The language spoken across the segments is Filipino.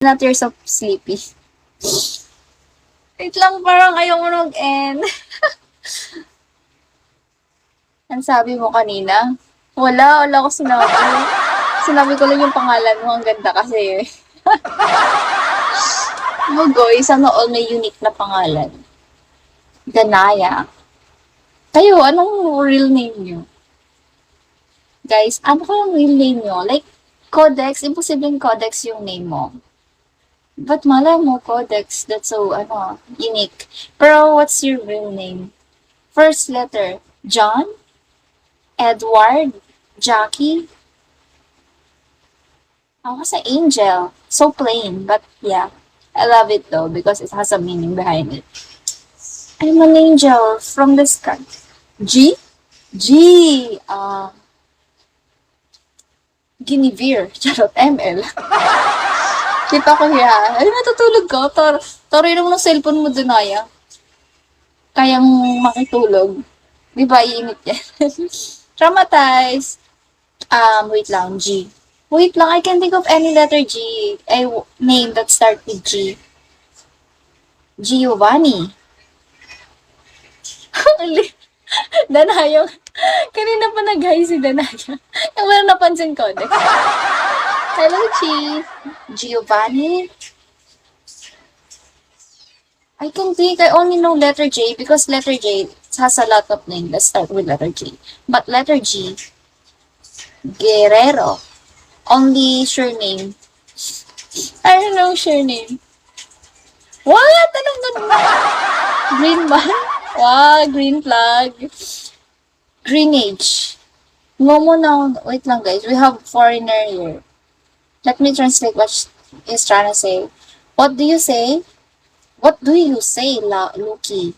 Not you're so sleepy. Wait lang, parang ayaw mo mag-end. Ang sabi mo kanina? Wala ko sinabi. Sinabi ko lang yung pangalan mo, ang ganda kasi. Oh, guys, sana all may unique na pangalan. Danaya. Kayo, anong real name nyo? Guys, ano kayang real name nyo? Like, Codex, imposibleng Codex yung name mo. But malay mo, Codex, that's so, unique. Pero what's your real name? First letter, John? Edward? Jackie? Ako sa Angel. So plain, but yeah. I love it though because it has a meaning behind it. I'm an angel from the sky. G? G. Guinevere. Charot. ML. Kita ko yan. Ay, natutulog ko. Toroy naman ng cellphone mo, Dunaya. Kayang makitulog. Di ba, iinit yan? Traumatized. Wait lang. G. Wait lang, I can think of any letter G. A name that start with G. Giovanni. Danaya. Kanina pa nag-hi si Danaya. Yung wala napansin ko. Hello, G. Giovanni. I can think I only know letter J because letter J has a lot of names that start with letter J. But letter G, Guerrero. Only surname. I don't know surname. What? Anong ganun? Green man? Wow, green flag. Greenage. Momo now. Wait lang guys. We have foreigner here. Let me translate what he's trying to say. What do you say? What do you say, Lucky?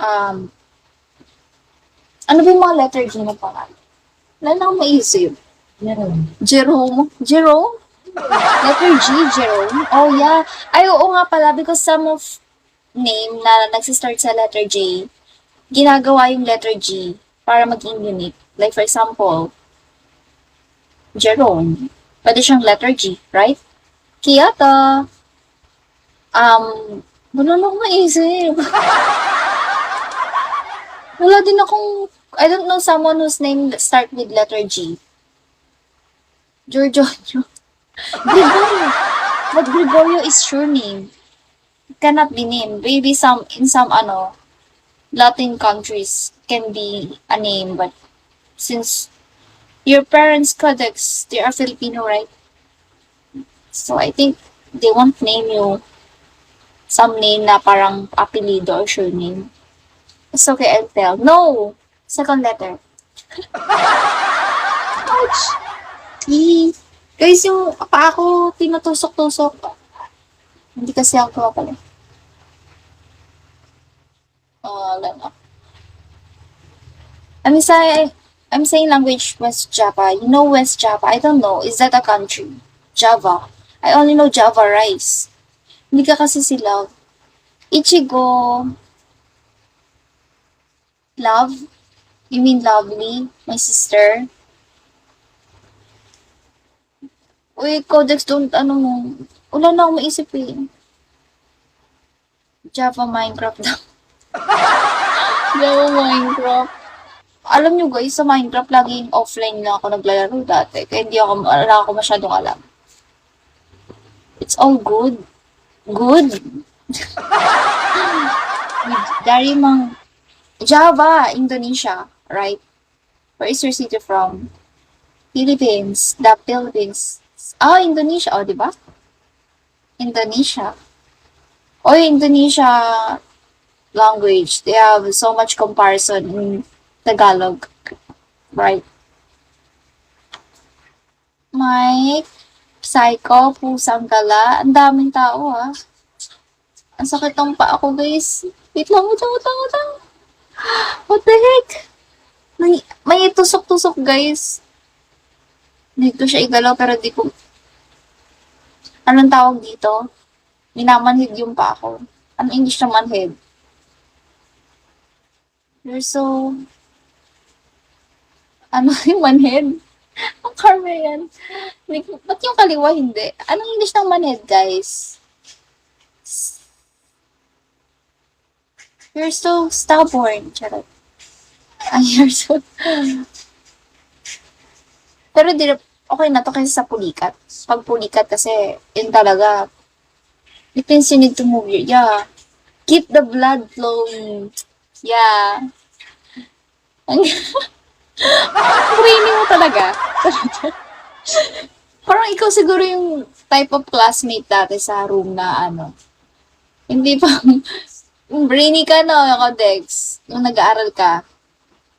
Ano ba yung mga letter G na pangalan? Wala na akong maisip. Jerome? Jerome? Letter G, Jerome? Oh, yeah. Ay, oo nga pala, because some of name na nagsistart sa letter J, ginagawa yung letter G para maging unique. Like, for example, Jerome. Pwede siyang letter G, right? Kiyata. Wala na akong maisip. Wala din akong, I don't know someone whose name start with letter G. Giorgio. Gregorio. But Gregorio is surname. It cannot be named. Maybe in some Latin countries can be a name, but since your parents' codex, they are Filipino, right? So I think they won't name you some name na parang apelido or surname. It's okay, I'll tell. No! Second letter. Ouch! Guys, yung pa ako tinutusok-tusok. Hindi kasi ako pala. Wala na. I'm saying language West Java. You know West Java? I don't know. Is that a country? Java. I only know Java rice. Hindi ka kasi sila. Ichigo. Love? You mean lovely? My sister? Uy, Codex, don't, wala na akong maisip eh. Java Minecraft daw. Java Minecraft. Alam nyo guys, sa Minecraft, laging offline na ako naglalaro dati. Kaya wala ako masyadong alam. It's all good. Good. Dari mang Java, Indonesia, right? Where is your city from? Philippines. The Philippines. Indonesia. Oh, diba? Indonesia. Indonesia language. They have so much comparison in Tagalog. Right? Mike, Psycho, Pusang Gala. Ang daming tao, ha? Ang sakit ng paa ko, guys. Wait lang, utang. What the heck? May tusok-tusok, guys. Dito siya igalaw, pero di ko... Anong tawag dito? Minamanhid yung paa ko. Anong English na manhid? You're so... Ano yung manhid? Ang karma yan. Like, ba't yung kaliwa hindi? Anong English ng manhead, guys? You're so stubborn. Charot. Ay, you're so... Pero di okay na to kasi sa pulikat. Pag pulikat kasi, yun talaga, it means you need to move your, yeah. Keep the blood flowing. Yeah. Ang brainy mo talaga. Parang ikaw siguro yung type of classmate dati sa room na ano. Hindi pa, brainy ka no, ako Dex. Nung nag-aaral ka,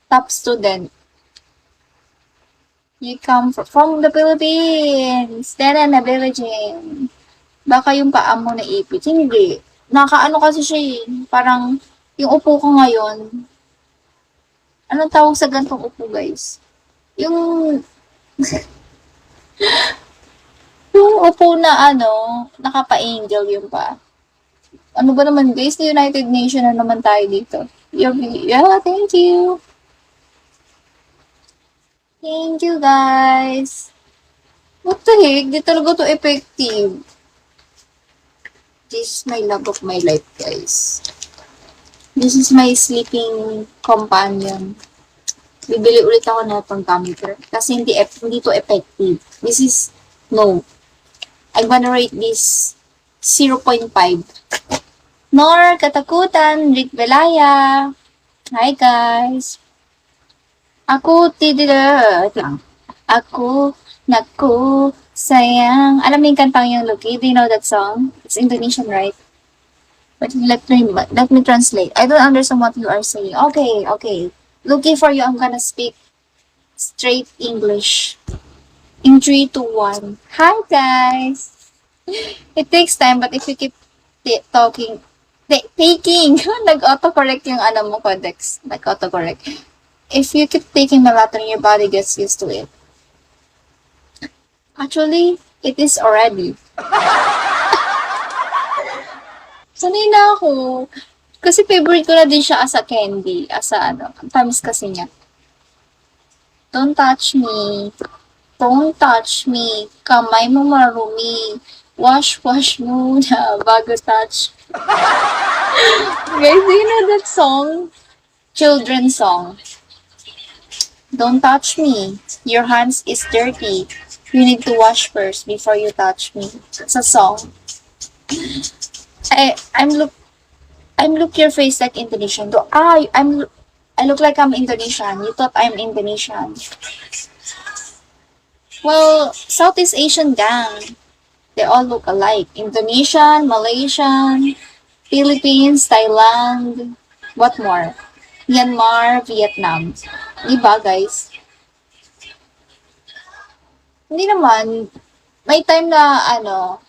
top student. You come from the Philippines. Then na Beijing. Baka yung paa mo na ipit. Hindi. Nakaano kasi siya eh. Parang, yung upo ko ngayon, anong tawag sa gantong upo, guys? Yung, yung upo na ano, nakapa-angel yung pa. Ano ba naman, guys? The United Nations na naman tayo dito. Yeah, thank you. Thank you, guys. What the heck? Di talaga to effective. This is my love of my life, guys. This is my sleeping companion. Bibili ulit ako na itong computer. Kasi hindi to effective. This is, no. I'm gonna rate this 0.5. Nor Katakutan, Rick Belaya. Hi, guys. Ako, lang. Ako, naku, sayang. Alam mo yung kantang yung Lucky? Do you know that song? It's Indonesian, right? But let me translate. I don't understand what you are saying. Okay, okay. Lucky for you, I'm gonna speak straight English. In 3, 2, 1. Hi, guys. It takes time, but if you keep talking, taking, nag-autocorrect yung ano mo, Codex. Nag-autocorrect. If you keep taking melatonin, your body gets used to it. Actually, it is already. Sanay na ako. Kasi favorite ko na din siya as a candy. As a ano, ang tamis kasi niya. Don't touch me. Don't touch me. Kamay mo marumi. Wash muna bago touch. Guys, do you know that song? Children's song. Don't touch me. Your hands is dirty. You need to wash first before you touch me. It's a song. I'm look your face like Indonesian. I look like I'm Indonesian. You thought I'm Indonesian. Well, Southeast Asian gang. They all look alike. Indonesian, Malaysian, Philippines, Thailand, what more? Myanmar, Vietnam. Diba, guys? Hindi naman, may time na, ano,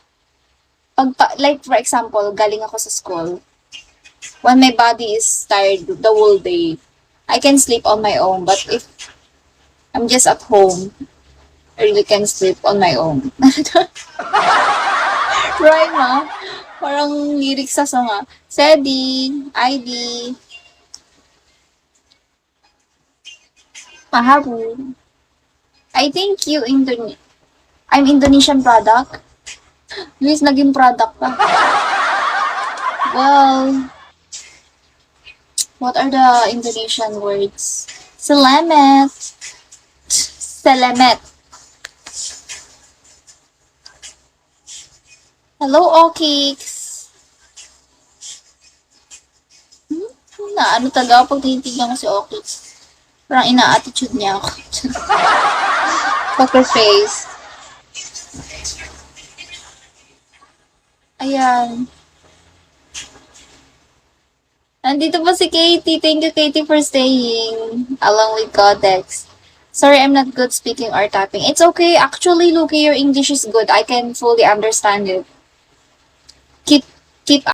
like, for example, galing ako sa school, when my body is tired the whole day, I can sleep on my own. But if I'm just at home, I really can sleep on my own. Right, ma? Parang lyrics sa song, Sedi, ID, Mahabu. I think I'm Indonesian product. Luis, naging product pa. Well, what are the Indonesian words? Selamat. Selamat. Hello, Okix. Na ano talaga pag tinitignan ko si Okix. Parang ina-attitude niya ako. Poker face. Ayan. Nandito po si Katie. Thank you, Katie, for staying along with Codex. Sorry, I'm not good speaking or typing. It's okay. Actually, Luki, your English is good. I can fully understand it. Keep